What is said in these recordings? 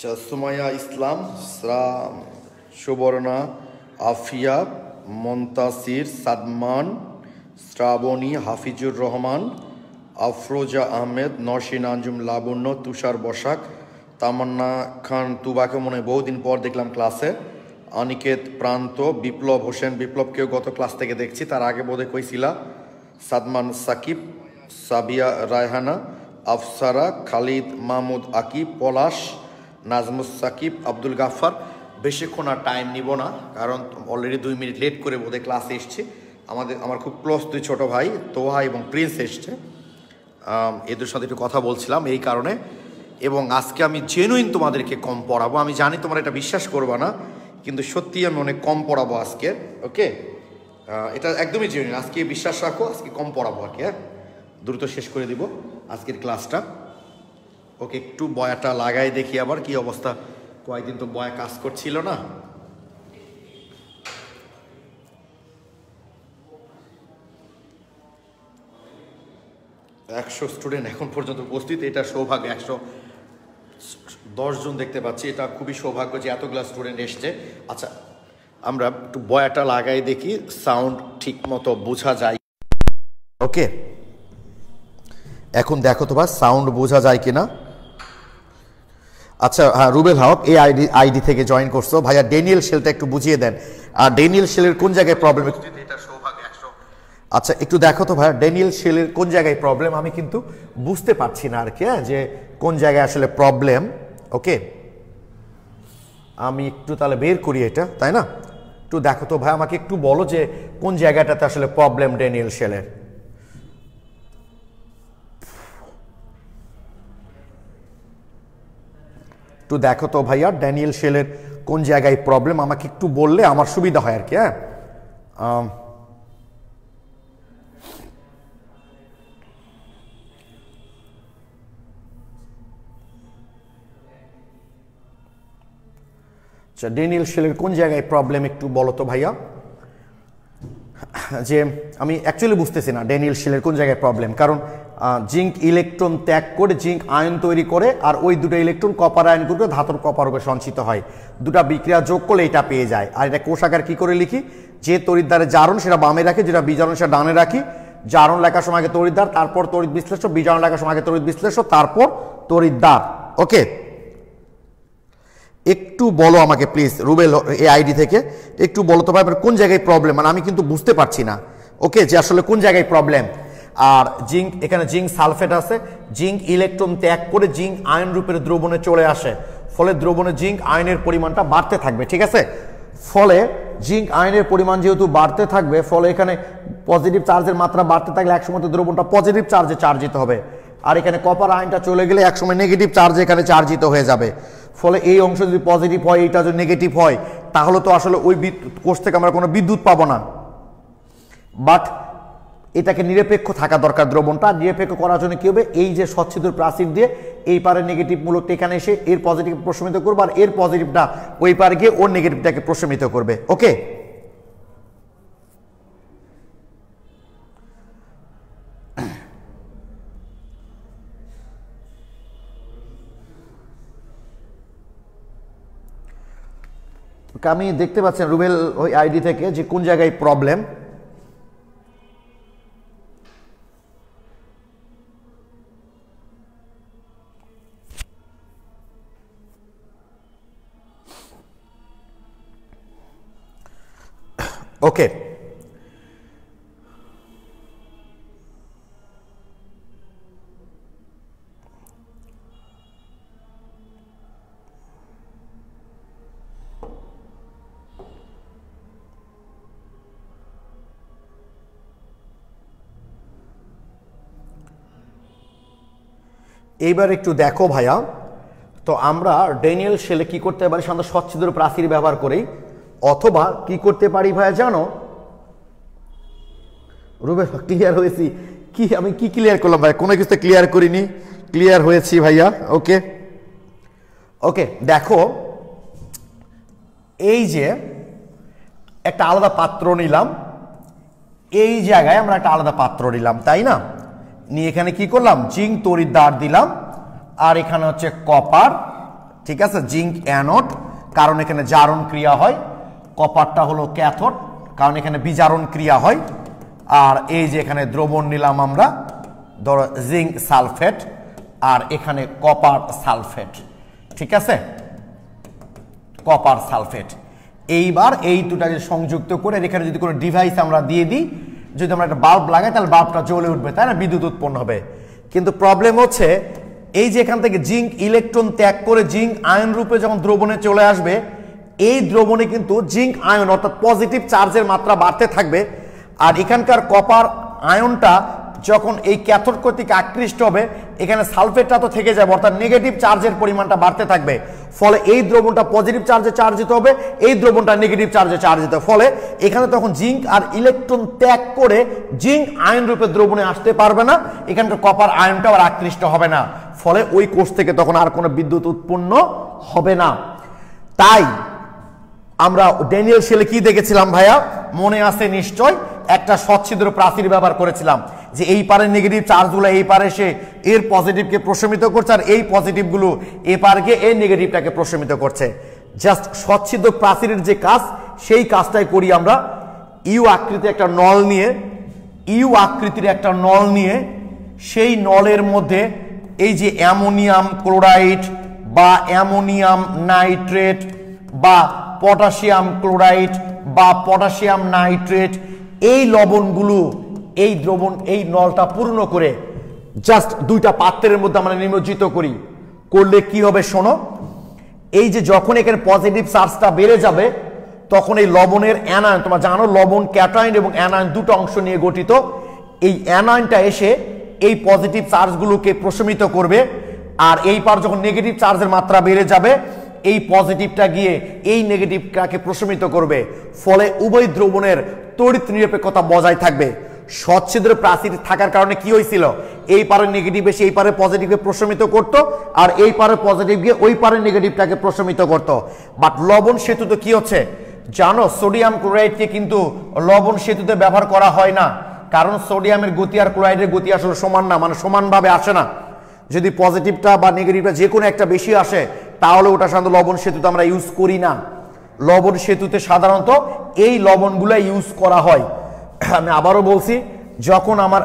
সুমাইয়া ইসলাম, সুবর্ণা, আফিয়া, মন্তাসির, সাদমান, শ্রাবণী, হাফিজুর রহমান, আফরোজা আহমেদ, নরসিন আঞ্জুম, লাবণ্য, তুষার বসাক, তামান্না খান তুবাকে মনে হয় বহুদিন পর দেখলাম ক্লাসে, অনিকেত প্রান্ত, বিপ্লব হোসেন, বিপ্লবকেও গত ক্লাস থেকে দেখছি, তার আগে বোধহয় কইছিলা, সাদমান সাকিব, সাবিয়া রায়হানা, আফসারা, খালিদ মাহমুদ আকিব, পলাশ, নাজমুস সাকিব, আব্দুল গাফার। বেশিক্ষণ আর টাইম নিব না, কারণ অলরেডি 2 মিনিট লেট করে বোধহয় ক্লাসে এসছে। আমার খুব ক্লোজ 2 ছোটো ভাই তোহা এবং প্রিন্স এসছে, এদের সাথে একটু কথা বলছিলাম এই কারণে। এবং আজকে আমি জেনুইন তোমাদেরকে কম পড়াবো। আমি জানি তোমরা এটা বিশ্বাস করবে না, কিন্তু সত্যি আমি অনেক কম পড়াবো আজকে। ওকে, এটা একদমই জেনুইন। আজকে বিশ্বাস রাখো, আজকে কম পড়াবো আর কি। হ্যাঁ, দ্রুত শেষ করে দিব আজকের ক্লাসটা। ওকে, একটু বয়াটা লাগাই দেখি আবার কি অবস্থা। কয়েকদিন তো বয়া কাজ করছিল না। একশো স্টুডেন্ট এখন পর্যন্ত উপস্থিত, এটা সৌভাগ্য। 110 জন দেখতে পাচ্ছি, এটা খুবই সৌভাগ্য যে এতগুলো স্টুডেন্ট এসছে। আচ্ছা, আমরা একটু বয়াটা লাগাই দেখি সাউন্ড ঠিক মতো বোঝা যায়। ওকে, এখন দেখো তো ভাই সাউন্ড বোঝা যায় কিনা। আচ্ছা, হ্যাঁ, রুবেল হক এই আইডি থেকে জয়েন করছো। ভাইয়া ড্যানিয়েল শেলটা একটু বুঝিয়ে দেন, আর ড্যানিয়েল শেলের কোন জায়গায় প্রবলেম। আচ্ছা, একটু দেখো তো ভাইয়া ড্যানিয়েল শেলের কোন জায়গায় প্রবলেম। আমি কিন্তু বুঝতে পারছি না আর কি, যে কোন জায়গায় আসলে প্রবলেম। ওকে, আমি একটু তাহলে বের করি এটা, তাই না? একটু দেখো তো ভাই, আমাকে একটু বলো যে কোন জায়গাটাতে আসলে প্রবলেম ড্যানিয়েল শেলের। একটু দেখো তো ভাইয়া ড্যানিয়েল শেলের কোন জায়গায় প্রবলেম, আমাকে একটু বললে আমার সুবিধা হয় আর কি। হ্যাঁ, আচ্ছা, ড্যানিয়েল শেলের কোন জায়গায় প্রবলেম একটু বলো তো ভাইয়া। যে আমি অ্যাকচুয়ালি বুঝতেছি না ড্যানিয়েল শেলের কোন জায়গায় প্রবলেম। কারণ জিঙ্ক ইলেকট্রন ত্যাগ করে জিঙ্ক আয়ন তৈরি করে, আর ওই দুটো ইলেকট্রন কপার আয়ন করে ধাতুর কপার রূপে সঞ্চিত হয়। দুটা বিক্রিয়া যোগ করলে এটা পেয়ে যায়। আর এটা কোষাগার কি করে লিখি, যে তড়িৎদ্বারের জারণ সেটা বামে রাখি, যেটা বিজারণ সেটা ডানে রাখি। জারণ লেখার সময় আগে তড়িৎদ্বার, তারপর তড়িৎ বিশ্লেষ্য। বিজারণ লেখার সময় আগে তড়িৎ বিশ্লেষ্য, তারপর তড়িৎদ্বার। ওকে, একটু বলো আমাকে প্লিজ রুবেল এই আইডি থেকে, একটু বলো তো ভাই কোন জায়গায় প্রবলেম, মানে আমি কিন্তু বুঝতে পারছি না। ওকে, যে আসলে কোন জায়গায় প্রবলেম। আর জিঙ্ক, এখানে জিঙ্ক সালফেট আছে, জিঙ্ক ইলেকট্রন ত্যাগ করে জিঙ্ক আয়ন রূপের দ্রবণে চলে আসে, ফলে দ্রবণে জিঙ্ক আয়নের পরিমাণটা বাড়তে থাকবে। ঠিক আছে, ফলে জিঙ্ক আয়নের পরিমাণ যেহেতু বাড়তে থাকবে, ফলে এখানে পজিটিভ চার্জের মাত্রা বাড়তে থাকলে একসময় দ্রবণটা পজিটিভ চার্জে চার্জিত হবে। আর এখানে কপার আয়নটা চলে গেলে একসময় নেগেটিভ চার্জে এখানে চার্জিত হয়ে যাবে। ফলে এই অংশ যদি পজিটিভ হয়, এইটা যদি নেগেটিভ হয়, তাহলে তো আসলে ওই কোষ থেকে আমরা কোনো বিদ্যুৎ পাবো না। বাট এটাকে নিরপেক্ষ থাকা দরকার দ্রবণটা। নিরপেক্ষ করার জন্য কি হবে, এই যে স্বচ্ছিদ্র প্রাচীর দিয়ে এই পারে নেগেটিভ মূলকটা এখানে এসে এর পজিটিভ প্রশমিত করবে, আর এর পজিটিভটা ওই পারে গিয়ে ওর নেগেটিভটাকে প্রশমিত করবে। ওকে, আমি দেখতে পাচ্ছেন রুবেল ওই আইডি থেকে যে কোন জায়গায় প্রবলেম। ওকে, এইবার একটু দেখো ভাইয়া, তো আমরা ড্যানিয়েল শেলে কি করতে পারি, সাধারণত স্বচ্ছিদ্র প্রাচীর ব্যবহার করেই, অথবা কি করতে পারি ভাইয়া জানো। রুবেল ক্লিয়ার হয়েছি কি, আমি কি ক্লিয়ার করলাম ভাইয়া, কোনো কিছু ক্লিয়ার করিনি, ক্লিয়ার হয়েছি ভাইয়া। ওকে, ওকে, দেখো এই যে একটা আলাদা পাত্র নিলাম, এই জায়গায় আমরা একটা আলাদা পাত্র নিলাম, তাই না? নিয়ে এখানে কি করলাম, জিঙ্ক তড়িৎদ্বার দিলাম, আর এখানে হচ্ছে কপার ঠিক আছে, জিঙ্ক অ্যানোড কারণ এখানে জারণ ক্রিয়া হয়, কপারটা হলো ক্যাথোড কারণ এখানে বিজারণ ক্রিয়া হয়। আর এই যে এখানে দ্রবণ নিলাম আমরা, ধরো জিঙ্ক সালফেট আর এখানে কপার সালফেট, ঠিক আছে, কপার সালফেট। এইবার এই দুটাকে সংযুক্ত করে এখানে যদি কোনো ডিভাইস আমরা দিয়ে দিই, যদি আমরা একটা বাল্ব লাগাই তাহলে বাল্বটা জ্বলে উঠবে, তাই না, বিদ্যুৎ উৎপন্ন হবে। কিন্তু প্রবলেম হচ্ছে এই যে এখান থেকে জিঙ্ক ইলেকট্রন ত্যাগ করে জিঙ্ক আয়ন রূপে যখন দ্রবণে চলে আসবে, এই দ্রবণে কিন্তু জিঙ্ক আয়ন অর্থাৎ পজিটিভ চার্জের মাত্রা বাড়তে থাকবে। আর এখানকার কপার আয়নটা যখন এই ক্যাথোড কর্তৃক আকৃষ্ট হবে, এখানে সালফেটটা তো থেকে যাবে, অর্থাৎ নেগেটিভ চার্জের পরিমাণটা বাড়তে থাকবে। ফলে এই দ্রবণটা পজিটিভ চার্জে চার্জিত হবে, এই দ্রবণটা নেগেটিভ চার্জে চার্জিত হবে। ফলে এখানে তখন জিঙ্ক আর ইলেকট্রন ত্যাগ করে জিঙ্ক আয়ন রূপে দ্রবণে আসতে পারবে না, এখানকার কপার আয়নটা আর আকৃষ্ট হবে না। ফলে ওই কোষ থেকে তখন আর কোনো বিদ্যুৎ উৎপন্ন হবে না। তাই আমরা ড্যানিয়েল শেলে কি দেখেছিলাম ভাইয়া, মনে আছে নিশ্চয়, একটা সচ্ছিদ্র প্রাচীর ব্যবহার করেছিলাম, যে এই পারে নেগেটিভ চার্জগুলো এই পারে সে এর পজিটিভকে প্রশমিত করছে, আর এই পজিটিভগুলো এ পারকে এই নেগেটিভটাকে প্রশমিত করছে। জাস্ট সচ্ছিদ্র প্রাচীরের যে কাজ, সেই কাজটাই করি আমরা। ইউ আকৃতির একটা নল নিয়ে সেই নলের মধ্যে এই যে অ্যামোনিয়াম ক্লোরাইড বা অ্যামোনিয়াম নাইট্রেট বা পটাশিয়াম ক্লোরাইড বা পটাশিয়াম নাইট্রেট, এই লবণগুলো এই দ্রবণ এই নলটা পূর্ণ করে জাস্ট দুইটা পাত্রের মধ্যে আমরা নিমজ্জিত করি। করলে কি হবে শোনো, এই যে যখন এখানে পজিটিভ চার্জটা বেড়ে যাবে, তখন এই লবণের অ্যানায়ন, তোমরা জানো লবণ ক্যাটায়ন এবং অ্যানায়ন দুটো অংশ নিয়ে গঠিত, এই অ্যানায়নটা এসে এই পজিটিভ চার্জগুলোকে প্রশমিত করবে। আর এই পার যখন নেগেটিভ চার্জের মাত্রা বেড়ে যাবে, এই পজিটিভটা গিয়ে এই নেগেটিভটাকে প্রশমিত করবে। ফলে উভয় দ্রবণের তড়িৎ নিরপেক্ষতা বজায় থাকবে। সচ্ছিদ্র প্রাচীর থাকার কারণে কি হয়েছিল, এই পারে নেগেটিভ এসে এই পারে পজিটিভকে প্রশমিত করত, আর এই পারে পজিটিভ গিয়ে ওই পারে নেগেটিভটাকে প্রশমিত করত। বাট লবণ সেতুতে কি হচ্ছে জানো, সোডিয়াম ক্লোরাইডকে কিন্তু লবণ সেতুতে ব্যবহার করা হয় না, কারণ সোডিয়ামের গতি আর ক্লোরাইডের গতি আসলে সমান না, মানে সমানভাবে আসে না। যদি পজিটিভটা বা নেগেটিভটা যে কোনো একটা বেশি আসে, তাহলে ওটা সাধারণত লবণ সেতুতে আমরা ইউজ করি না। লবণ সেতুতে সাধারণত এই লবণগুলো ইউজ করা হয়। আমি আবারও বলছি, যখন আমার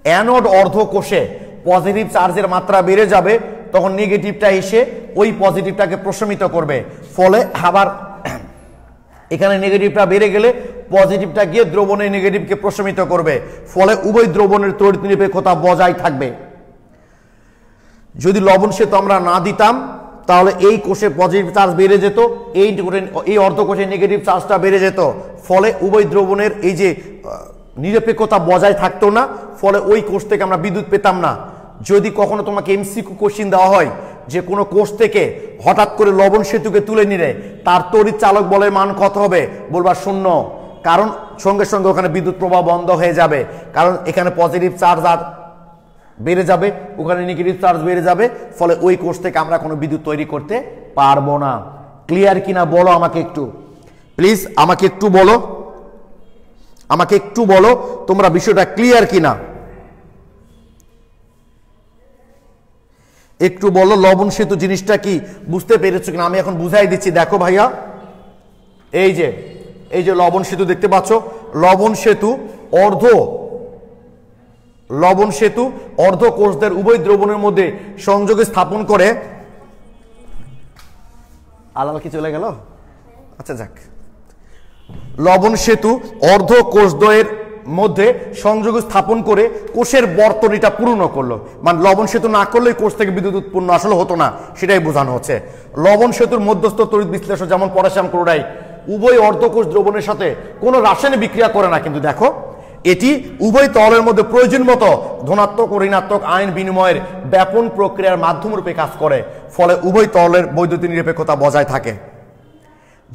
অ্যানোড অর্ধকোষে পজিটিভ চার্জের মাত্রা বেড়ে যাবে, তখন নেগেটিভটা এসে ওই পজিটিভটাকে প্রশমিত করবে। ফলে আবার এখানে নেগেটিভটা বেড়ে গেলে পজিটিভটা গিয়ে দ্রবণের নেগেটিভকে প্রশমিত করবে। ফলে উভয় দ্রবণের তড়িৎ নিরপেক্ষতা বজায় থাকবে। যদি লবণ সেতু আমরা না দিতাম, তাহলে এই কোষে পজিটিভ চার্জ বেড়ে যেত, এই অর্ধকোষে নেগেটিভ চার্জটা বেড়ে যেত। ফলে উভয় দ্রবণের এই যে নিরপেক্ষতা বজায় থাকতো না, ফলে ওই কোষ থেকে আমরা বিদ্যুৎ পেতাম না। যদি কখনো তোমাকে এমসিকিউ কোশ্চিন দেওয়া হয় যে কোনো কোষ থেকে হঠাৎ করে লবণ সেতুকে তুলে নিলে তার তড়িৎ চালক বলের মান কত হবে, বলবা 0, কারণ সঙ্গে সঙ্গে ওখানে বিদ্যুৎ প্রবাহ বন্ধ হয়ে যাবে, কারণ এখানে পজিটিভ চার্জ আর বেড়ে যাবে, ওখানে নেগেটিভ চার্জ বেড়ে যাবে। ফলে ওই কোষ থেকে আমরা কোনো বিদ্যুৎ তৈরি করতে পারবো না। ক্লিয়ার কিনা বলো আমাকে একটু, প্লিজ আমাকে একটু বলো তোমরা বিষয়টা ক্লিয়ার কিনা, একটু বলো। লবণ সেতু জিনিসটা কি বুঝতে পেরেছো কিনা, আমি এখন বুঝাই দিচ্ছি। দেখো ভাইয়া, এই যে লবণ সেতু দেখতে পাচ্ছ, লবণ সেতু অর্ধ কোষদের উভয় দ্রবণের মধ্যে সংযোগে স্থাপন করে। আলাল কি চলে গেল, আচ্ছা যাক। লবণ সেতু অর্ধ কোষদ্বয়ের মধ্যে সংযোগ স্থাপন করে কোষের বর্তনীটা পূর্ণ করলো। মানে লবণ সেতু না করলে কোষ থেকে বিদ্যুৎ উৎপন্ন আসলে হতো না, সেটাই বোঝানো হচ্ছে। লবণ সেতুর মধ্যস্থ তড়িৎ বিশ্লেষণ যেমন পটাশিয়াম ক্লোরাইড উভয় অর্ধকোষ দ্রবণের সাথে কোনো রাসায়নিক বিক্রিয়া করে না, কিন্তু দেখো এটি উভয় তরলের মধ্যে প্রয়োজন মতো ধনাত্মক ও ঋণাত্মক আয়ন বিনিময়ের ব্যাপন প্রক্রিয়ার মাধ্যম রূপে কাজ করে। ফলে উভয় তরলের বৈদ্যুতিক নিরপেক্ষতা বজায় থাকে।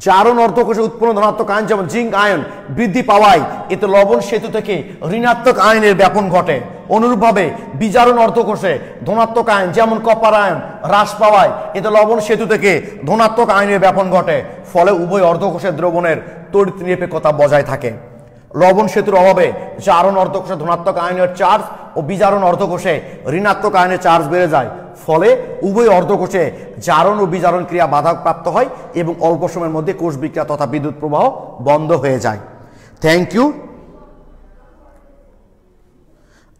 জারণ অর্ধকোষে উৎপন্ন ধনাত্মক আয়ন যেমন জিঙ্ক আয়ন বৃদ্ধি পাওয়ায় এতে লবণ সেতু থেকে ঋণাত্মক আয়নের ব্যাপন ঘটে। অনুরূপভাবে বিজারণ অর্ধকোষে ধনাত্মক আয়ন যেমন কপার আয়ন হ্রাস পাওয়ায় এতে লবণ সেতু থেকে ধনাত্মক আয়নের ব্যাপন ঘটে। ফলে উভয় অর্ধকোষের দ্রবণের তড়িৎ নিরপেক্ষতা বজায় থাকে। লবণ সেতুর অভাবে জারণ অর্ধকোষে ধনাত্মক আয়নের চার্জ ও বিজারণ অর্ধকোষে ঋণাত্মক আয়নের চার্জ বেড়ে যায়। ফলে উভয় অর্ধকোষে জারণ ও বিজারণ ক্রিয়া বাধাপ্রাপ্ত হয় এবং অল্প সময়ের মধ্যে কোষ বিক্রিয়া তথা বিদ্যুৎ প্রবাহ বন্ধ হয়ে যায়। Thank you.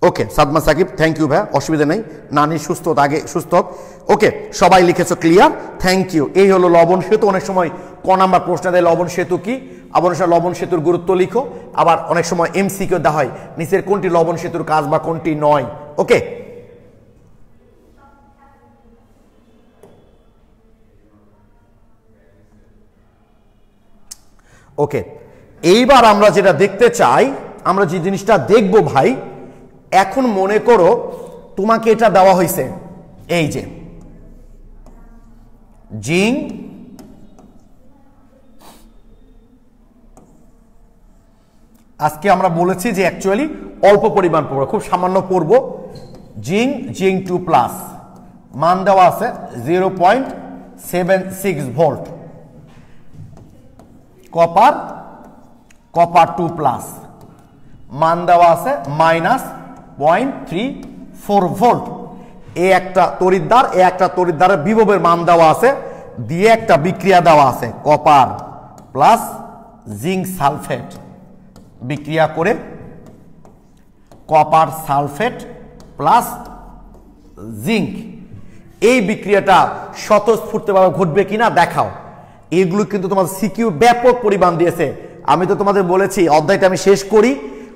Okay Sadma Sakib, thank you ভাই, অসুবিধা নেই, নানি সুস্থ আগে সুস্থ হোক। ওকে সবাই লিখেছো ক্লিয়ার, থ্যাংক ইউ। এই হলো লবণ সেতু। অনেক সময় ক নাম্বার প্রশ্ন দেয় লবণ সেতু কি, আবার লবণ সেতুর গুরুত্ব লিখো, আবার অনেক সময় এমসিকিউ দেওয়া হয় নিচের কোনটি লবণ সেতুর কাজ বা কোনটি নয়। ওকে ওকে এইবার আমরা যেটা দেখতে চাই, আমরা যে জিনিসটা দেখব ভাই, এখন মনে করো তোমাকে এটা দেওয়া হয়েছে, এই যে জিঙ্ক, আজকে আমরা বলেছি যে অ্যাকচুয়ালি অল্প পরিমাণ পড়বো, খুব সামান্য পড়বো। জিঙ্ক 2+, মান দেওয়া আছে 0.76 ভোল্ট। কপার 2+, মান দেওয়া আছে -0.34 ভোল্ট। এ একটা তড়িৎদ্বার, এ একটা তড়িৎদ্বারের বিভবের মান দেওয়া আছে, দিয়ে একটা বিক্রিয়া দেওয়া আছে কপার প্লাস জিঙ্ক সালফেট, বিক্রিয়া করে কপার সালফেট প্লাস জিঙ্ক, এই বিক্রিয়াটা স্বতঃস্ফূর্তভাবে ঘটবে কিনা দেখাও। এগুলো কিন্তু তোমাদের সিকিউ ব্যাপক পরিমাণ দিয়েছে। আমি তো তোমাদের বলেছি অধ্যায়টা আমি শেষ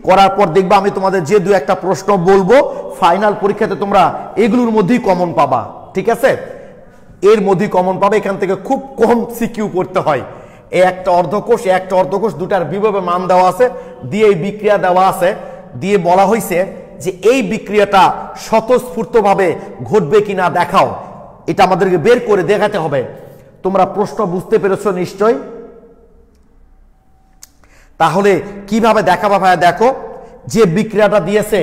করার পর দেখবা আমি তোমাদের যে দু একটা প্রশ্ন বলবো ফাইনাল পরীক্ষাতে তোমরা এগুলোর মধ্যেই কমন পাবা, ঠিক আছে? এর মধ্যেই কমন পাবে, এখান থেকে খুব কম সিকিউ করতে হয়। একটা অর্ধকোষ দুটার বিভবের মান দেওয়া আছে, দিয়ে এই বিক্রিয়া দেওয়া আছে, দিয়ে বলা হয়েছে যে এই বিক্রিয়াটা স্বতঃস্ফূর্তভাবে ঘটবে কিনা দেখাও। এটা আমাদেরকে বের করে দেখাতে হবে। তোমরা প্রশ্ন বুঝতে পেরেছো নিশ্চয়? তাহলে কিভাবে দেখাবা ভাইয়া? দেখো, যে বিক্রিয়াটা দিয়েছে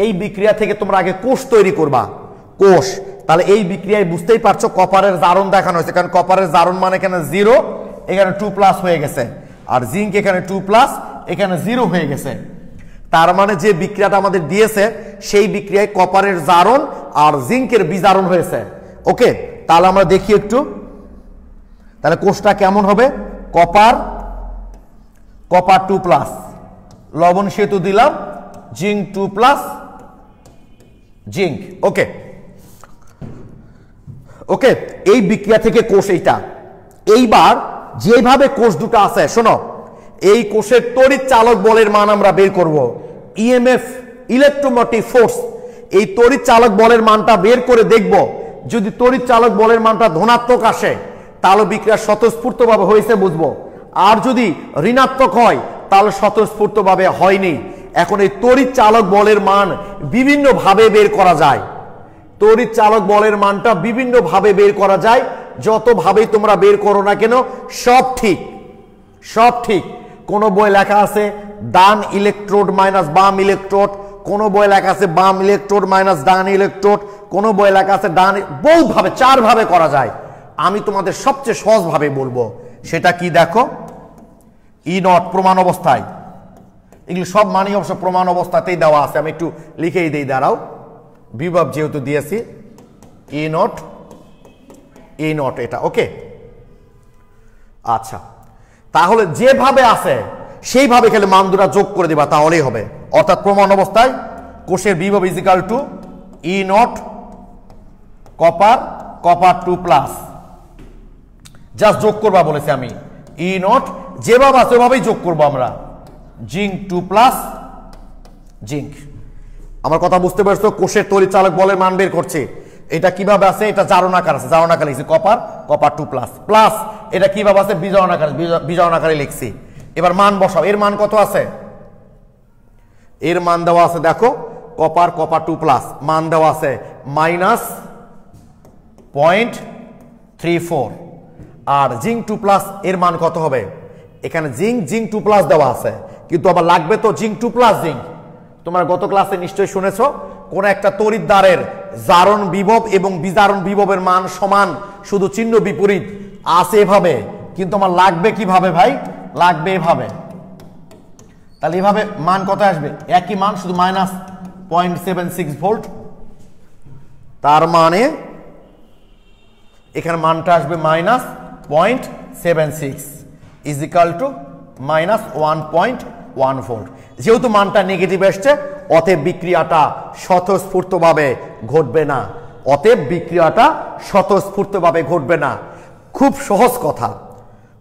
এই বিক্রিয়া থেকে তোমরা আগে কোষ তৈরি করবা, কোষ। তাহলে এই বিক্রিয়ায় বুঝতেই পারছো কপারের জারণ দেখানো হয়েছে, কারণ কপারের জারণ মানে এখানে 0, এখানে 2+ হয়ে গেছে, আর জিঙ্ক এখানে 2+, এখানে 0 হয়ে গেছে। তার মানে যে বিক্রিয়াটা আমাদের দিয়েছে সেই বিক্রিয়ায় কপারের জারণ আর জিঙ্কের বিজারণ হয়েছে। ওকে, তাহলে আমরা দেখি একটু, তাহলে কোষটা কেমন হবে? কপার 2+, লবণ সেতু দিলাম, জিঙ্ক 2+, জিঙ্ক। ওকে ওকে, এই বিক্রিয়া থেকে কোষ এইটা। এইবার যেভাবে কোষ দুটো আছে, শোনো, এই কোষের তড়িৎ চালক বলের মান আমরা বের করব। ইএমএফ, ইলেকট্রোমোটিভ ফোর্স, এই তড়িৎ চালক বলের মানটা বের করে দেখব। যদি তড়িৎ চালক বলের মানটা ধনাত্মক আসে তাহলে বিক্রিয়া স্বতঃস্ফূর্তভাবে হয়েছে বুঝবো, আর যদি ঋণাত্মক হয় তাহলে স্বতঃস্ফূর্তভাবে হয়নি। এখন এই তড়িৎ চালক বলের মান বিভিন্ন ভাবে বের করা যায়। তড়িৎ চালক বলের মানটা বিভিন্ন ভাবে বের করা যায়, যত ভাবেই তোমরা বের করো না কেন সব ঠিক, সব ঠিক। কোন বই লেখা আছে ডান ইলেকট্রোড মাইনাস বাম ইলেকট্রোড, কোন বই লেখা আছে বাম ইলেকট্রোড মাইনাস ডান ইলেকট্রোড, কোন বই লেখা আছে ডান, বহু ভাবে, 4 ভাবে করা যায়। আমি তোমাদের সবচেয়ে সহজ ভাবে বলবো, সেটা কি দেখো, E0 প্রমাণ অবস্থায়, এগুলো সব মানি অবশ্য প্রমাণ অবস্থাতেই দেওয়া আছে। আমি একটু লিখেই দিই, দাঁড়াও, বিভব যেহেতু দিয়েছি, E0 এটা। ওকে, আচ্ছা, তাহলে যেভাবে আছে সেইভাবে খেলে মান দুটা যোগ করে দিবা, তাহলেই হবে। অর্থাৎ প্রমাণ অবস্থায় কোষের বিভব is equal two E0 copper 2+, just যোগ করবা বলেছি আমি। E0 যেভাবে আছে ওভাবেই যোগ করবো আমরা। Zinc 2+, zinc. আমার কথা বুঝতে পারছো? কোষের তড়িৎ চালক বলের মান বের করছে। এটা কিভাবে আছে? এটা জারণ আকার আছে, জারণ আকারে লিখছি কপার 2+, প্লাস এটা কিভাবে আছে? বিজারণ আকারে লিখছি। এবার মান বসাও। এর মান কত আছে? এর মান দেওয়া আছে, দেখো, কপার 2+, মান দেওয়া আছে -0.34, আর জিঙ্ক 2+, এর মান কত হবে? এখানে জিঙ্ক 2+ দেওয়া আছে, কিন্তু আবার লাগবে তো জিঙ্ক 2+ জিঙ্ক। তোমরা গত ক্লাসে নিশ্চয়ই শুনেছো, কোন একটা তড়িৎদ্বারের জারণ বিভব এবং বিজারণ বিভবের মান সমান, শুধু চিহ্ন বিপরীত আছে এভাবে, কিন্তু আমার লাগবে কিভাবে ভাই? লাগবে এভাবে। তাহলে এভাবে মান কত আসবে? একই মান, শুধু -0.76 ভোল্ট। তার মানে এখানে মানটা আসবে -0.76 ইজ ইকাল টু -1.14। যেহেতু মানটা নেগেটিভ এসছে, অতএব বিক্রিয়াটা স্বতঃস্ফূর্তভাবে ঘটবে না। অতএব বিক্রিয়াটা স্বতঃস্ফূর্তভাবে ঘটবে না। খুব সহজ কথা,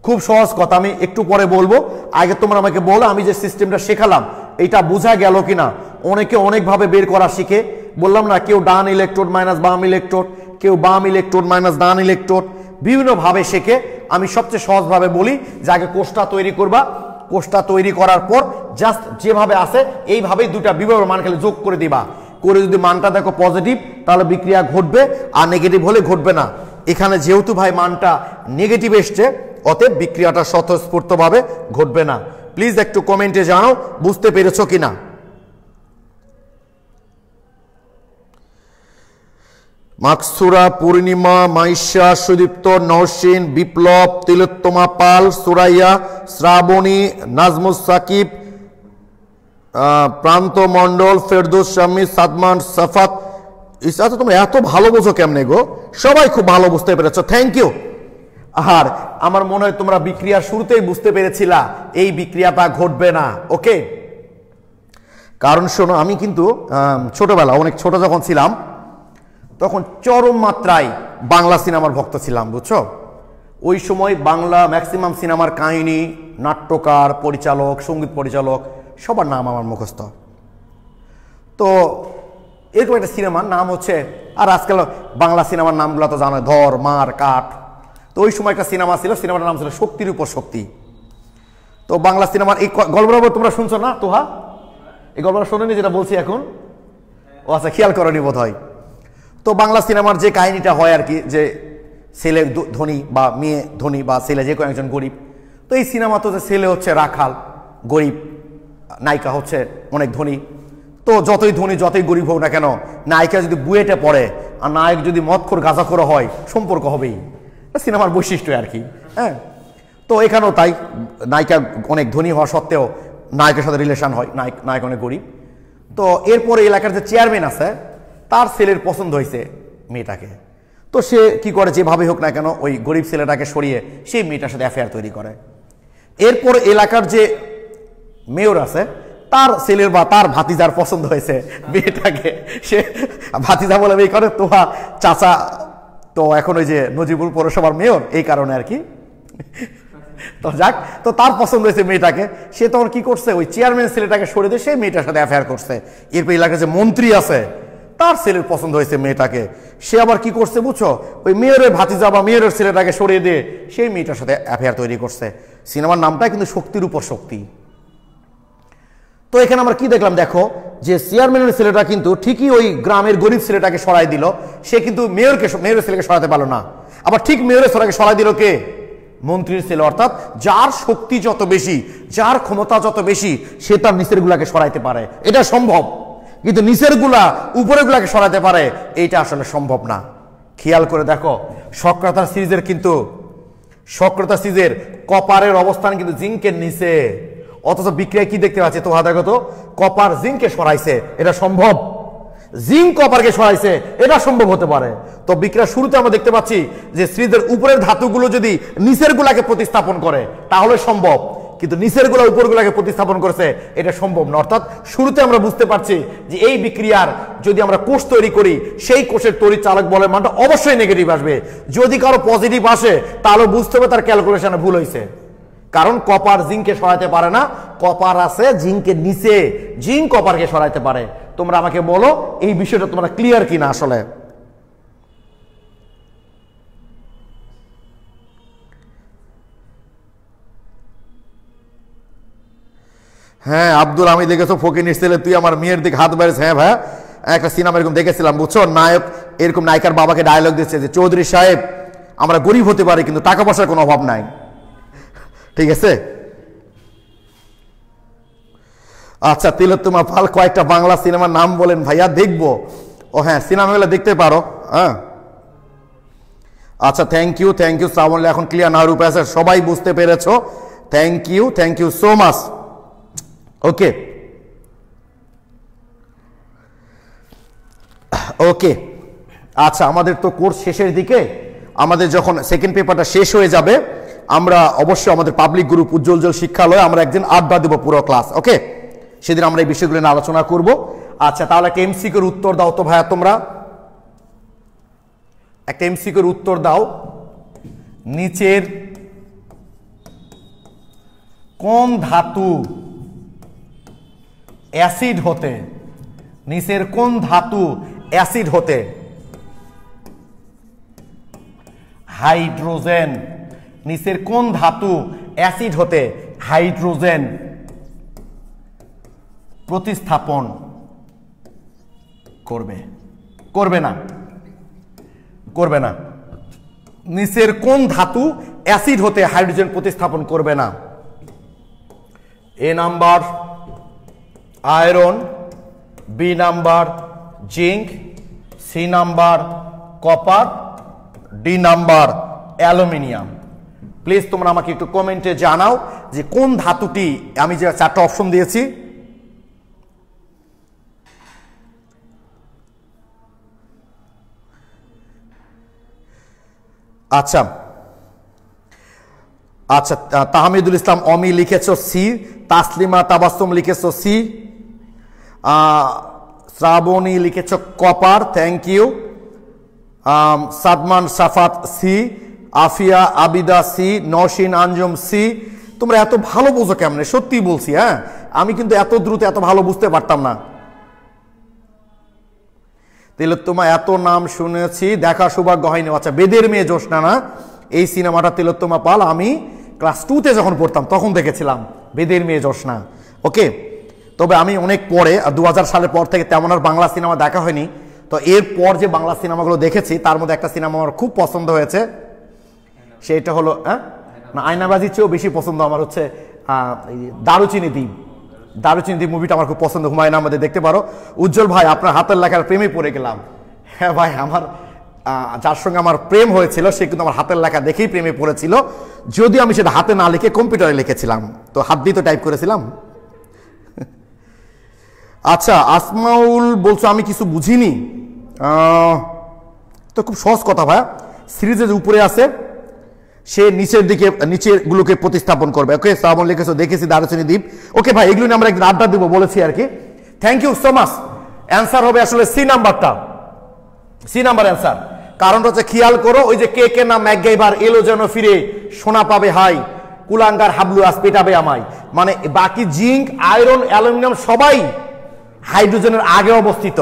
খুব সহজ কথা। আমি একটু পরে বলবো, আগে তোমরা আমাকে বলো আমি যে সিস্টেমটা শেখালাম এটা বোঝা গেল কিনা। অনেকে অনেকভাবে বের করা শিখে, বললাম না, কেউ ডান ইলেকট্রোড মাইনাস বাম ইলেকট্রোড, কেউ বাম ইলেকট্রোড মাইনাস ডান ইলেকট্রোড, বিভিন্নভাবে শেখে। আমি সবচেয়ে সহজভাবে বলি যে আগে কোষটা তৈরি করবা, কোষটা তৈরি করার পর জাস্ট যেভাবে আছে এইভাবেই দুটা বিভবের মান খেলে যোগ করে দিবা, করে যদি মানটা দেখো পজিটিভ তাহলে বিক্রিয়া ঘটবে, আর নেগেটিভ হলে ঘটবে না। এখানে যেহেতু ভাই মানটা নেগেটিভ এসছে, অতএব বিক্রিয়াটা স্বতঃস্ফূর্তভাবে ঘটবে না। প্লিজ একটু কমেন্টে জানাও বুঝতে পেরেছো কিনা। মাকসুরা, পূর্ণিমা, মাইশা, সুদীপ্ত, নওশিন, বিপ্লব, তিলোত্তমা পাল, সুরাইয়া, শ্রাবণী, নাজমুস সাকিব, প্রান্ত মন্ডল, ফেরদৌস শামী, সাদমান, সাফাত। আচ্ছা তোমরা এত ভালো বোঝো কেমনে গো? সবাই খুব ভালো বুঝতে পেরেছো, থ্যাংক ইউ। আর আমার মনে হয় তোমরা বিক্রিয়ার শুরুতেই বুঝতে পেরেছিলা এই বিক্রিয়াটা ঘটবে না। ওকে, কারণ শোনো, আমি কিন্তু ছোটবেলা, অনেক ছোট যখন ছিলাম তখন চরম মাত্রায় বাংলা সিনেমার ভক্ত ছিলাম, বুঝছো। ওই সময় বাংলা ম্যাক্সিমাম সিনেমার কাহিনী, নাট্যকার, পরিচালক, সঙ্গীত পরিচালক সবার নাম আমার মুখস্থ। তো এরকম একটা সিনেমার নাম হচ্ছে, আর আজকাল বাংলা সিনেমার নামগুলো তো জানো, ধর, মার, কাঠ। তো ওই সময় একটা সিনেমা ছিল, সিনেমাটার নাম ছিল শক্তির উপর শক্তি। তো বাংলা সিনেমার এই গল্পটা তোমরা শুনছো না তোহা? এই গল্পটা শোনেনি যেটা বলছি এখন? ও আচ্ছা, খেয়াল করনি বোধ হয়। তো বাংলা সিনেমার যে কাহিনীটা হয় আর কি, যে ছেলে ধনী বা মেয়ে ধনী বা ছেলে যে কোনো একজন গরিব। তো এই সিনেমা তো যে ছেলে হচ্ছে রাখাল, গরিব, নায়িকা হচ্ছে অনেক ধনী। তো যতই ধনী যতই গরিব হোক না কেন, নায়িকা যদি বুয়েটে পড়ে আর নায়ক যদি মদখোর গাঁজাখোর হয়, সম্পর্ক হবেই। সিনেমার বৈশিষ্ট্য আর কি। হ্যাঁ, তো এখানেও তাই, নায়িকা অনেক ধনী হওয়া সত্ত্বেও নায়কের সাথে রিলেশন হয়, নায়ক অনেক গরিব। তো এরপরে এলাকার যে চেয়ারম্যান আছে তার ছেলের পছন্দ হয়েছে মেয়েটাকে। তো সে কি করে, যেভাবে হোক না কেন ওই গরিব ছেলেটাকে সরিয়ে সেই মেয়েটার সাথে অ্যাফেয়ার তৈরি করে। এরপর এলাকার যে মেয়র আছে তার ছেলের বা তার ভাতিজার পছন্দ হয়েছে মেয়েটাকে, সে ভাতিজা বলে এই করে তোহা চাচা তো এখন ওই যে নজিবুল পৌরসভার মেয়র, এই কারণে আর কি। তো যাক, তো তার পছন্দ হয়েছে মেয়েটাকে, সে তখন কি করছে, ওই চেয়ারম্যান ছেলেটাকে সরিয়ে দিয়ে সেই মেয়েটার সাথে অ্যাফেয়ার করছে। এরপর এলাকার যে মন্ত্রী আছে তার ছেলের পছন্দ হয়েছে মেয়েটাকে, সে আবার কি করছে বুঝছো, ওই মেয়রের ভাতিজা বা মেয়রের ছেলেটাকে সরিয়ে দিয়ে সেই মেয়েটার সাথে অ্যাফেয়ার তৈরি করছে। সিনেমার নামটা কিন্তু শক্তির উপর শক্তি। তো এখানে আমরা কি দেখলাম, দেখো যে চেয়ারম্যানের ছেলেটা কিন্তু ঠিকই ওই গ্রামের গরিব ছেলেটাকে সরাই দিল, সে কিন্তু মেয়রের ছেলেকে সরাতে পারলো না। আবার ঠিক মেয়রের ছেলেকে সরাই দিল কে? মন্ত্রীর ছেলে। অর্থাৎ যার শক্তি যত বেশি, যার ক্ষমতা যত বেশি, সে তার নিচের গুলাকে সরাইতে পারে, এটা সম্ভব। কিন্তু নিচের গুলা উপরের গুলাকে সরাতে পারে, এইটা আসলে সম্ভব না। খেয়াল করে দেখো, সক্রেতাস সিরিজের কিন্তু সক্রেতাস সিরিজের কপারের অবস্থান কিন্তু জিঙ্কের নিচে, অথচ বিক্রিয়া কি দেখতে পাচ্ছে তো, দেখো তো, কপার জিঙ্ককে সরাইছে, এটা সম্ভব। জিঙ্ক কপারকে সরাইছে, এটা সম্ভব হতে পারে। তো বিক্রিয়ার শুরুতে আমরা দেখতে পাচ্ছি যে সিরিজের উপরের ধাতুগুলো যদি নিচের গুলাকে প্রতিস্থাপন করে তাহলে সম্ভব, কিন্তু নিচের গুলা উপর গুলাকে প্রতিস্থাপন করেছে, এটা সম্ভব না। অর্থাৎ শুরুতে আমরা বুঝতে পারছি যে এই বিক্রিয়ার যদি আমরা কোষ তৈরি করি, সেই কোষের তড়িৎ চালক বলের মানটা অবশ্যই নেগেটিভ আসবে। যদি কারো পজিটিভ আসে তাহলে বুঝতে হবে তার ক্যালকুলেশনে ভুল হয়েছে, কারণ কপার জিঙ্ককে সরাইতে পারে না, কপার আছে জিঙ্কের নিচে, জিঙ্ক কপারকে সরাইতে পারে। তোমরা আমাকে বলো এই বিষয়টা তোমরা ক্লিয়ার কিনা আসলে। হ্যাঁ আব্দুল, আমি দেখেছো ফকির ছেলে, তুই আমার মেয়ের দিকে হাত বাড়িস। হ্যাঁ ভাই, একটা সিনেমা এরকম দেখেছিলাম, বুঝছো, নায়ক এরকম নায়িকার বাবাকে ডায়লগ দিচ্ছে যে চৌধুরী সাহেব আমরা গরিব হতে পারি কিন্তু টাকা পয়সার কোনো অভাব নাই। ঠিক আছে, আচ্ছা তিলোত্তমা পাল কয়েকটা বাংলা সিনেমার নাম বলেন ভাইয়া, দেখবো। ও হ্যাঁ, সিনেমাগুলো দেখতে পারো। হ্যাঁ আচ্ছা, থ্যাংক ইউ শ্রাবণ, এখন ক্লিয়ার না রূপে আছে, সবাই বুঝতে পেরেছো, থ্যাংক ইউ সো মাচ। ওকে ওকে, আচ্ছা আমাদের তো কোর্স শেষের দিকে, আমাদের যখন সেকেন্ড পেপারটা শেষ হয়ে যাবে আমরা অবশ্যই আমাদের পাবলিক গ্রুপ উজ্জ্বল জল শিক্ষালয়ে আমরা একদিন আড্ডা দেবো পুরো ক্লাস, ওকে? সেদিন আমরা এই বিষয়গুলো নিয়ে আলোচনা করব। আচ্ছা, তাহলে একটা এমসিকিউর উত্তর দাও তো ভাইয়া, তোমরা একটা এমসিকিউর উত্তর দাও। নিচের কোন ধাতু অ্যাসিড হতে, নিচের কোন ধাতু অ্যাসিড হতে হাইড্রোজেন, নিচের কোন ধাতু অ্যাসিড হতে হাইড্রোজেন প্রতিস্থাপন করবে? করবে না, করবে না। নিচের কোন ধাতু অ্যাসিড হতে হাইড্রোজেন প্রতিস্থাপন করবে না? A number iron, B number zinc, C number copper, D number aluminium. Please তোমরা আমাকে একটু কমেন্টে জানাও যে কোন ধাতুটি, আমি যে 4টা অপশন দিয়েছি, আচ্ছা আচ্ছা, তাহমিদুল ইসলাম অমি লিখেছো সি, তাসলিমা তাবাসসুম লিখেছো সি, শ্রাবণী লিখেছো copper, thank you. Sadman Safat C, Afia Abida C, Nowshin Anjum C. তোমরা এত ভালো বুঝো কেমনে? সত্যি বলছি, হ্যাঁ, আমি কিন্তু এত দ্রুত এত ভালো বুঝতে পারতাম না। তিলোত্তমা এত নাম শুনেছি, দেখা সৌভাগ্য হয়নি। আচ্ছা, বেদের মেয়ে জোসনা না, এই সিনেমাটা তিলোত্তমা পাল আমি ক্লাস 2তে যখন পড়তাম তখন দেখেছিলাম, বেদের মেয়ে জোসনা, ওকে? তবে আমি অনেক পরে 2000 সালের পর থেকে তেমন আর বাংলা সিনেমা দেখা হয়নি। তো এরপর যে বাংলা সিনেমাগুলো দেখেছি তার মধ্যে একটা সিনেমা আমার খুব পছন্দ হয়েছে, সেটা হলো না, আয়নাবাজির চেয়েও বেশি পছন্দ আমার হচ্ছে দারুচিনি দ্বীপ। দারুচিনি দ্বীপ মুভিটা আমার খুব পছন্দ, হুমায়ুন আহমেদের, দেখতে পারো। উজ্জ্বল ভাই, আপনার হাতের লেখার প্রেমে পড়ে গেলাম। হ্যাঁ ভাই, আমার যার সঙ্গে আমার প্রেম হয়েছিল সে কিন্তু আমার হাতের লেখা দেখেই প্রেমে পড়েছিল, যদিও আমি সেটা হাতে না লিখে কম্পিউটারে লিখেছিলাম, তো হাত দিয়ে তো টাইপ করেছিলাম। আচ্ছা, আসমাউল বলছো আমি কিছু বুঝিনি, তো খুব সহজ কথা ভাই, সিরিজের উপরে আছে, সে নিচের দিকে নিচের গুলোকে প্রতিস্থাপন করবে, ওকে? শ্রাবণ লিখেছো দেখেছি দারুচিনি দ্বীপ, ওকে ভাই, এগুলো নিয়ে আমরা একদিন আড্ডা দেবো বলেছি আর কি। Thank you so much. Answer হবে আসলে সি নাম্বারটা, সি নাম্বার অ্যান্সার। কারণটা হচ্ছে খেয়াল করো, ওই যে কে কে না ম্যাকগাইভার এলো যেন ফিরে, সোনা পাবে হাই, কুলাঙ্গার হাবলু আজ পেটাবে আমায়, মানে বাকি জিঙ্ক, আয়রন, অ্যালুমিনিয়াম সবাই হাইড্রোজেনের আগে অবস্থিত,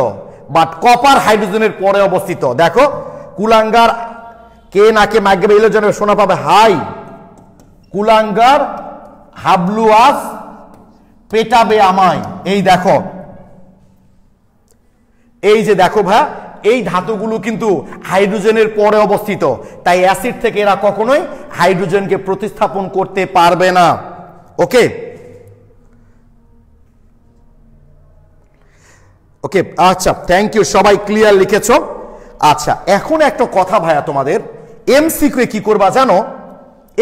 বাট কপার হাইড্রোজেনের পরে অবস্থিত। দেখো, কুলাঙ্গার কে না কে ম্যাকগাইভার এলো যেন সোনা পাবে হাই, কুলাঙ্গার হাবলু আজ পেটাবে আমায়। এই দেখো, এই যে দেখো ভাই, এই ধাতুগুলো কিন্তু হাইড্রোজেনের পরে অবস্থিত, তাই অ্যাসিড থেকে এরা কখনোই হাইড্রোজেনকে প্রতিস্থাপন করতে পারবে না, ওকে? ওকে, আচ্ছা, থ্যাংক ইউ, সবাই ক্লিয়ার লিখেছো। আচ্ছা, এখন একটা কথা ভাইয়া, তোমাদের এমসিকিউ কি করবা জানো?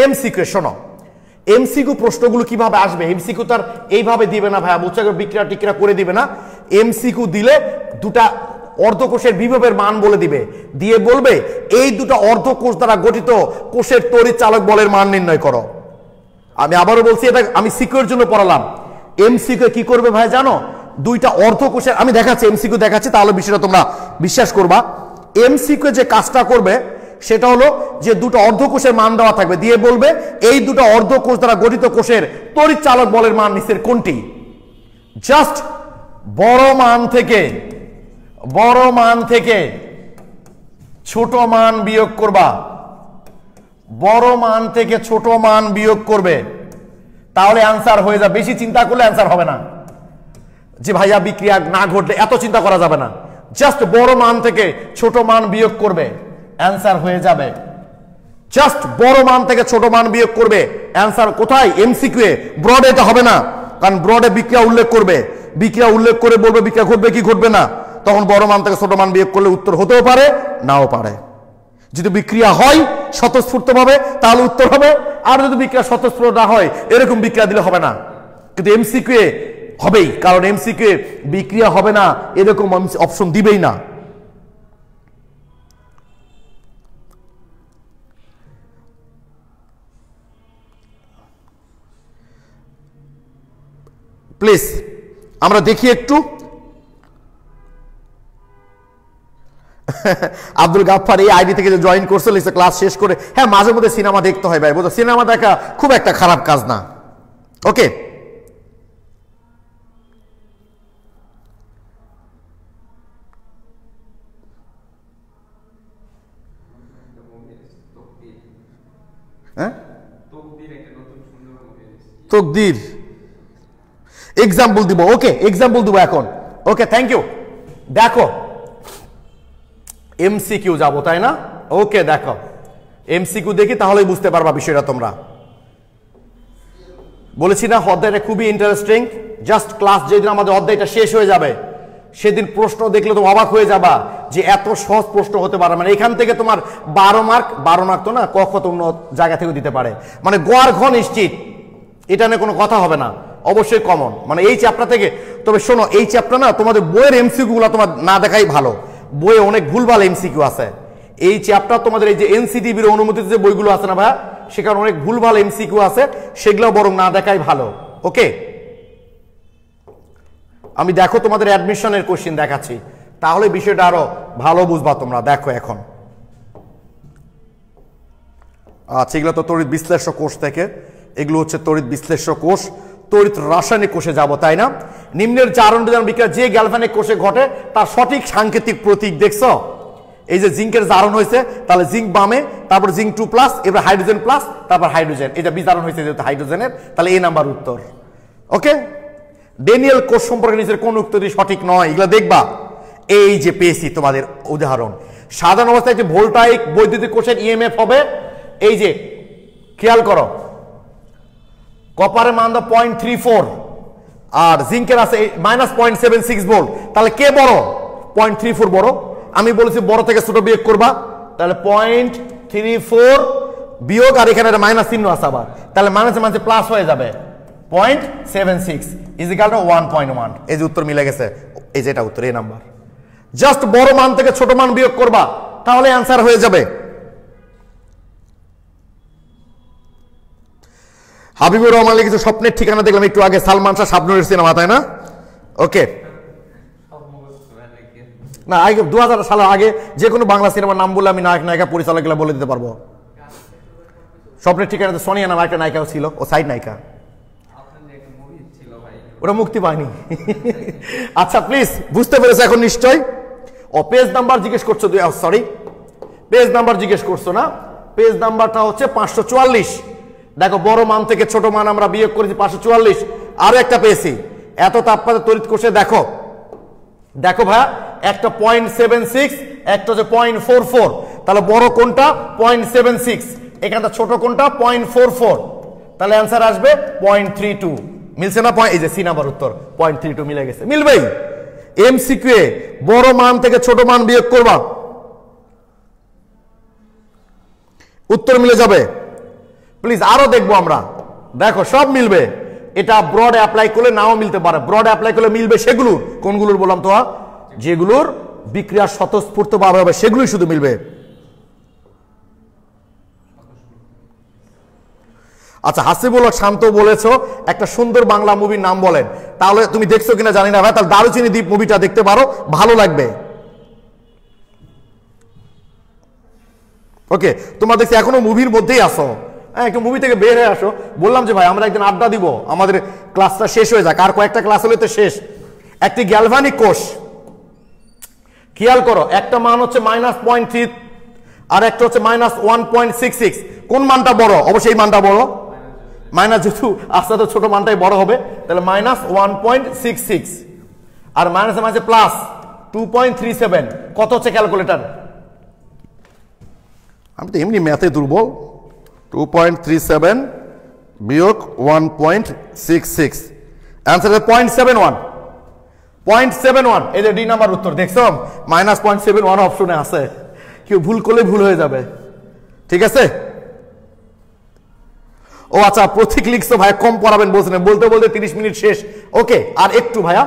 এমসিকিউ শোনো, এমসিকিউ প্রশ্নগুলো কিভাবে আসবে? এমসিকিউ তার এইভাবে দিবে না ভাইয়া, বুঝছো, বিক্রিয়া টিক্রিয়া করে দিবে না। এমসিকিউ দিলে দুটা অর্ধকোষের বিভবের মান বলে দিবে, দিয়ে বলবে এই দুটো অর্ধকোষ দ্বারা গঠিত কোষের তড়িৎ চালক বলের মান নির্ণয় করো। আমি আবারও বলছি, এটা আমি সিকিউর জন্য পড়ালাম। এমসিকিউ কি করবে ভাই জানো? দুইটা অর্ধকোষের, আমি দেখাচ্ছি, এমসিকিউ দেখাচ্ছি, তাহলে বিষয়টা তোমরা বিশ্বাস করবা। এমসিকিউ যে কাজটা করবে সেটা হলো যে দুটো অর্ধকোষের মান দেওয়া থাকবে, দিয়ে বলবে এই দুটো অর্ধকোষ দ্বারা গঠিত কোষের তড়িৎ চালক বলের মান নিচের কোনটি। জাস্ট বড় মান থেকে ছোট মান বিয়োগ করবা, বড় মান থেকে ছোট মান বিয়োগ করবে, তাহলে অ্যান্সার হয়ে যাবে। বেশি চিন্তা করলে অ্যান্সার হবে না, যে ভাইয়া বিক্রিয়া না ঘটলে এত চিন্তা করা যাবে না। জাস্ট বড় মান থেকে ছোট মান বিয়োগ করবে, অ্যান্সার হয়ে যাবে। জাস্ট বড় মান থেকে ছোট মান বিয়োগ করবে, অ্যান্সার কোথায়? এমসিকিউ এ। ব্রডে এটা হবে না, কারণ ব্রডে বিক্রিয়া উল্লেখ করবে, বিক্রিয়া উল্লেখ করে বলবে বিক্রিয়া ঘটবে কি ঘটবে না, তখন বড় মান থেকে ছোট মান বিয়োগ করলে উত্তর হতেও পারে নাও পারে। যদি বিক্রিয়া হয় স্বতঃস্ফূর্তভাবে তাহলে উত্তর হবে, আর যদি বিক্রিয়া স্বতঃস্ফূর্ত না হয় এরকম বিক্রিয়া দিলে হবে না। কিন্তু এমসিকিউ এ হবেই, কারণ এমসিকিউ এ বিক্রিয়া হবে না এরকম অপশন দিবেই না। প্লিজ আমরা দেখি একটু। আব্দুল গাফফার এই আইডি থেকে যে জয়েন করছে, লিখছে ক্লাস শেষ করে। হ্যাঁ, মাঝে মধ্যে সিনেমা দেখতে হয় ভাই, বুঝো, সিনেমা দেখা খুব একটা খারাপ কাজ না। ওকে, হ্যাঁ তকদির এক্সাম্পল দিব। ওকে, এক্সাম্পল দিব এখন। ওকে, থ্যাংক ইউ। দেখো এমসিকিউ যাবো, তাই না? ওকে, দেখো এমসিকিউ দেখি, তাহলেই বুঝতে পারবা বিষয়টা তোমরা। বলেছি না অধ্যায়টা খুবই ইন্টারেস্টিং। জাস্ট ক্লাস যেদিন আমাদের অধ্যায়টা শেষ হয়ে যাবে সেদিন প্রশ্ন দেখলে তো অবাক হয়ে যাবা যে এত সহজ প্রশ্ন হতে পারে। মানে এখান থেকে তোমার 12 মার্ক তো না, ক তো অন্য জায়গা থেকে দিতে পারে। মানে গড় ঘ নিশ্চিত, এটা নিয়ে কোনো কথা হবে না, অবশ্যই কমন। মানে এই চ্যাপ্টার থেকে। তবে শোনো, এই চ্যাপ্টার না তোমাদের বইয়ের এমসিকিউ গুলো তোমার না দেখাই ভালো। বইয়ে অনেক ভুলভাল এমসিকিউ আছে। এই চ্যাপ্টার তোমাদের এই যে এনসিটিভির অনুমোদিত যে বইগুলো আছে না ভাই, সেখানে অনেক ভুলভাল এমসিকিউ আছে, সেগুলো বরং না দেখাই ভালো। ওকে, আমি দেখো তোমাদের অ্যাডমিশনের কোশ্চেন দেখাচ্ছি, তাহলে বিষয়টা আরো ভালো বুঝবা তোমরা। দেখো এখন, আচ্ছা এগুলো তো তড়িৎ বিশ্লেষ্য কোষ থেকে, এগুলো হচ্ছে তড়িৎ বিশ্লেষ্য কোষ, তড়িৎ রাসায়নিক কোষে যাব, তাই না? নিম্নের জারণ বিক্রিয়া যে গ্যালভানিক কোষে ঘটে তার সঠিক সাংকেতিক প্রতীক দেখছো? এই যে জিঙ্কের জারণ হয়েছে, তাহলে জিঙ্ক বামে, তারপর জিঙ্ক 2+, এবার হাইড্রোজেন প্লাস, তারপর হাইড্রোজেন, এটা বিজারণ হয়েছে যেহেতু হাইড্রোজেনের, তাহলে এই নাম্বার উত্তর। ওকে, ডেনিয়েল কোষ সম্পর্কে নিচের কোন উত্তরটি সঠিক নয়, এগুলো দেখবা। এই যে পেয়েছি তোমাদের উদাহরণ, সাধারণ অবস্থায় যে ভোল্টাইক বৈদ্যুতিক কোষের ইএমএফ হবে, এই যে খেয়াল করো, কপারের মান 0.34 আর জিঙ্কের আছে -0.76 ভোল্ট, তাহলে কে বড়? 0.34 বড়। আমি বলেছি বড় থেকে ছোট বিয়োগ করবা, তাহলে 0.34 বিয়োগ, আর এখানে মাইনাস চিহ্ন আছে আবার, তাহলে মাইনাসে মাঝে প্লাস হয়ে যাবে 0.76 ইজিক্যাল টু 1.1। এই যে উত্তর মিলে গেছে, এই যে এটা উত্তর, এই নাম্বার। জাস্ট বড় মান থেকে ছোট মান বিয়োগ করবা, তাহলে অ্যান্সার হয়ে যাবে। হাবিবুর রহমান লিখেছে স্বপ্নের ঠিকানা, দেখলাম একটু আগে, সালমান শাহ শাবনূরের সিনেমা, তাই না? ওকে, না আগে 2000 সালের আগে যে কোনো বাংলা সিনেমার নাম বলে আমি নায়ক নায়িকা পরিচালকগুলো বলে দিতে পারবো। স্বপ্নের ঠিকানাতে সোনিয়া নামে একটা নায়িকাও ছিল, ও সাইড নায়িকা, ওটা মুক্তি পায়নি। আচ্ছা প্লিজ, বুঝতে পেরেছো এখন নিশ্চয়? ও পেজ নাম্বার জিজ্ঞেস করছো, সরি পেজ নাম্বার জিজ্ঞেস করছো না? পেজ নাম্বারটা হচ্ছে 544। দেখো বড় মান থেকে ছোট মান আমরা বিয়োগ করেছি 544, আরো একটা পেয়েছি। এত তাপমাত্রা তড়িৎ কোষে দেখো, দেখো ভাইয়া, একটা 0.76, একটা হচ্ছে 0.44, তাহলে বড় কোনটা? 0.76, এখানটা ছোট কোনটা? 0.44, তাহলে অ্যান্সার আসবে 0.32। মিলছে না? এই যে সি নাম্বার উত্তর 0.32 মিলে গেছে, মিলবেই। এমসিকিউ বড় মান থেকে ছোট মান বিয়োগ করবা, উত্তর মিলে যাবে। প্লিজ আরো দেখবো আমরা, দেখো সব মিলবে। এটা ব্রড অ্যাপ্লাই করলে নাও মিলতে পারে, ব্রড অ্যাপ্লাই করলে মিলবে সেগুলোর, কোনগুলোর বললাম তো? যেগুলোর বিক্রিয়া স্বতঃস্ফূর্ত ভাবে হবে সেগুলোই শুধু মিলবে। আচ্ছা হাসিবুল হক শান্ত বলেছো একটা সুন্দর বাংলা মুভির নাম বলেন, তাহলে তুমি দেখছো কিনা জানি না ভাই, তাহলে দারুচিনি দ্বীপ মুভিটা দেখতে পারো, ভালো লাগবে। ওকে, তোমরা দেখছি এখনো মুভির মধ্যেই আসো, হ্যাঁ একটু মুভি থেকে বের হয়ে আসো। বললাম যে ভাই আমরা একদিন আড্ডা দিব, আমাদের ক্লাসটা শেষ হয়ে যাক, আর কয়েকটা ক্লাস হলে তো শেষ। একটি গ্যালভানিক কোষ, খেয়াল করো, একটা মান হচ্ছে -0.3 আর একটা হচ্ছে -1.66, কোন মানটা বড়? অবশ্যই এই মানটা বড়, মাইনাস যেহেতু আস্তে আস্তে ছোট মানটাই বড় হবে, তাহলে -1.66 আর মাইনাসে মাঝে প্লাস 2.37, কত হচ্ছে ক্যালকুলেটর? আমি তো এমনি ম্যাথে দুর্বল। 2.37 বিয়োগ 1.66, অ্যান্সার 0.71। 0.71, এই যে ডি নাম্বার উত্তর, দেখছো -0.71 অপশনে আছে, কেউ ভুল করলে ভুল হয়ে যাবে, ঠিক আছে? ও আচ্ছা, প্রতীক লিখছো ভাইয়া, কম পড়াবেন বলছেন, বলতে বলতে 30 মিনিট শেষ। ওকে, আর একটু ভাইয়া,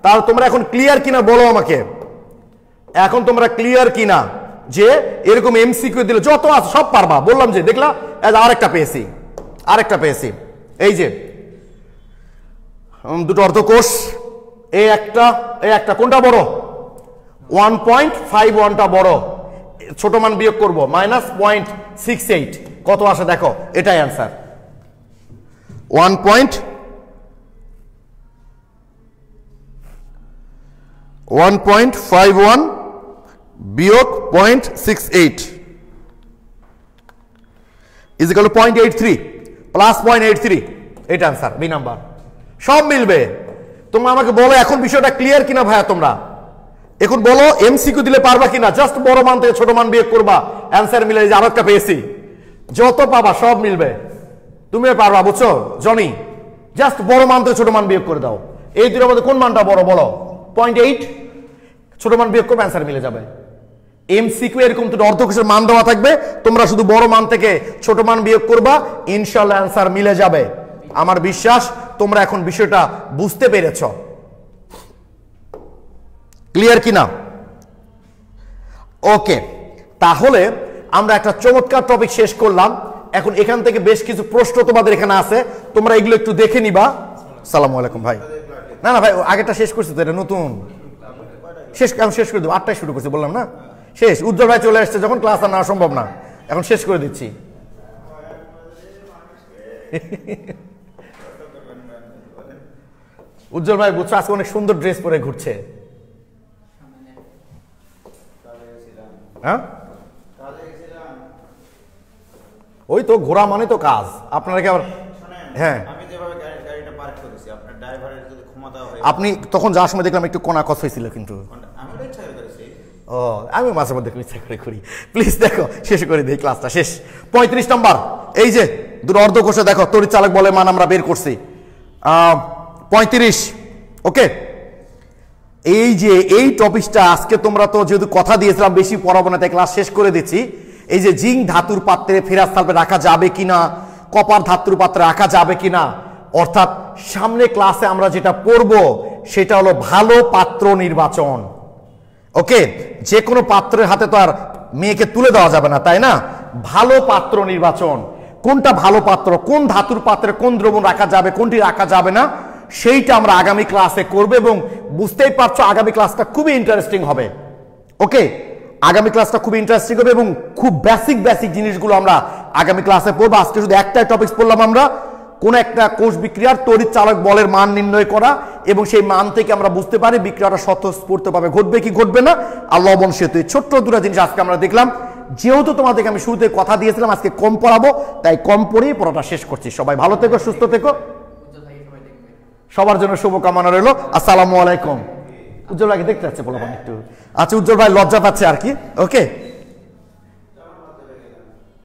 তাহলে তোমরা এখন ক্লিয়ার কিনা বলো আমাকে, এখন তোমরা ক্লিয়ার কিনা যে এরকম এমসিকিউ দিলে যত আছে সব পারবা? বললাম যে, দেখলা আরেকটা পেয়েছি, আরেকটা পেয়েছি, এই যে দুটো অর্ধকোষ, এই একটা কোনটা বড়? 1.51টা বড়। ছোট মান বিয়োগ করব, -0.68 কত আসে দেখো, এটাই অ্যান্সার। 1.51 বিয়োগ 0.68 ইজ ইকুয়াল টু 0.83 প্লাস 0.83, এটা অ্যান্সার, বি নাম্বার। সব মিলবে। তোমরা আমাকে বলো এখন বিষয়টা ক্লিয়ার কিনা ভাইয়া, তোমরা এখন বলো এমসিকিউ দিলে পারবা কিনা? জাস্ট বড় মান থেকে ছোট মান বিয়োগ করবা, অ্যান্সার মিলে। যে আরেকটা পেয়েছি, যত পাবা সব মিলবে, তুমি পারবা, বুঝছো জনি? জাস্ট বড় মান থেকে ছোট মান বিয়োগ করে দাও। এই দুটোর মধ্যে কোন মানটা বড় বলো? 0.8, ছোট মান বিয়োগ করবে, অ্যান্সার মিলে যাবে। এমসিকিউ এরকম দুটো অর্ধকোষের মান দেওয়া থাকবে, তোমরা শুধু বড় মান থেকে ছোট মান বিয়োগ করবা, ইনশাআল্লাহ অ্যান্সার মিলে যাবে। আমার বিশ্বাস তোমরা এখন বিষয়টা বুঝতে পেরেছ। ক্লিয়ার কিনা? ওকে, তাহলে আমরা একটা চমৎকার টপিক শেষ করলাম। এখন এখান থেকে বেশ কিছু প্রশ্ন তোমাদের এখানে আছে, তোমরা এগুলো একটু দেখে নিবা। সালামু আলাইকুম ভাই। না না ভাই, আগেটা শেষ করছি তো, এটা নতুন আমি শেষ করে দেবো। 8টায় শুরু করছি বললাম না, শেষ। উজ্জ্বল ভাই চলে আসছে যখন, ক্লাস আর নেওয়া সম্ভব না, এখন শেষ করে দিচ্ছি। উজ্জ্বল ভাই বুঝছো আজকে অনেক সুন্দর ড্রেস পরে ঘুরছে। হ্যাঁ, ওই তো ঘোরা মানে তো কাজ। আপনারা কি আবার? হ্যাঁ, আপনি তখন যাওয়ার সময় দেখলাম একটু কোনা কস হয়েছিল, কিন্তু ও আমি মাঝে মধ্যে ইচ্ছা করে করি। প্লিজ দেখো, শেষ করে দিই, ক্লাসটা শেষ। 35 নম্বর, এই যে দুটো অর্ধকোষে দেখো তড়িৎ চালক বলের মান আমরা বের করছি 35। ওকে, এই যে এই টপিকটা আজকে তোমরা তো যেহেতু কথা দিয়েছিলাম বেশি পড়াবো না, তাই ক্লাস শেষ করে দিচ্ছি। এই যে জিঙ্ক ধাতুর পাত্রে ফেরাস সালফেট রাখা যাবে কিনা, কপার ধাতুর পাত্রে রাখা যাবে কিনা, অর্থাৎ সামনে ক্লাসে আমরা যেটা পড়ব সেটা হলো ভালো পাত্র নির্বাচন। ওকে, যে কোনো পাত্রের হাতে তো আর মেয়েকে তুলে দেওয়া যাবে না, তাই না? ভালো পাত্র নির্বাচন, কোনটা ভালো পাত্র, কোন ধাতুর পাত্রে কোন দ্রবণ রাখা যাবে, কোনটি রাখা যাবে না, সেইটা আমরা আগামী ক্লাসে করব। এবং বুঝতেই পারছো আগামী ক্লাসটা খুবই ইন্টারেস্টিং হবে। ওকে, আগামী ক্লাসটা খুব ইন্টারেস্টিং হবে এবং খুব বেসিক জিনিসগুলো আমরা আগামী ক্লাসে পড়বো। আজকে শুধু একটাই টপিক পড়লাম আমরা, কোন একটা কোষ বিক্রিয়ার তড়িৎ চালক বলের মান নির্ণয় করা, এবং সেই মান থেকে আমরা বুঝতে পারি বিক্রিয়াটা স্বতঃস্ফূর্তভাবে ঘটবে কি ঘটবে না, আর লবণ সেতু। এই ছোট্ট দুটো জিনিস আজকে আমরা দেখলাম। যেহেতু তোমাদেরকে আমি শুরুতে কথা দিয়েছিলাম আজকে কম পড়াবো, তাই কম পড়েই পড়াটা শেষ করছি। সবাই ভালো থেকো, সুস্থ থেকো, সবার জন্য শুভকামনা রইল। আসসালামু আলাইকুম। উজ্জ্বল ভাইকে দেখতে যাচ্ছে বললাম একটু। আচ্ছা, উজ্জ্বল ভাই লজ্জা পাচ্ছে আর কি। ওকে।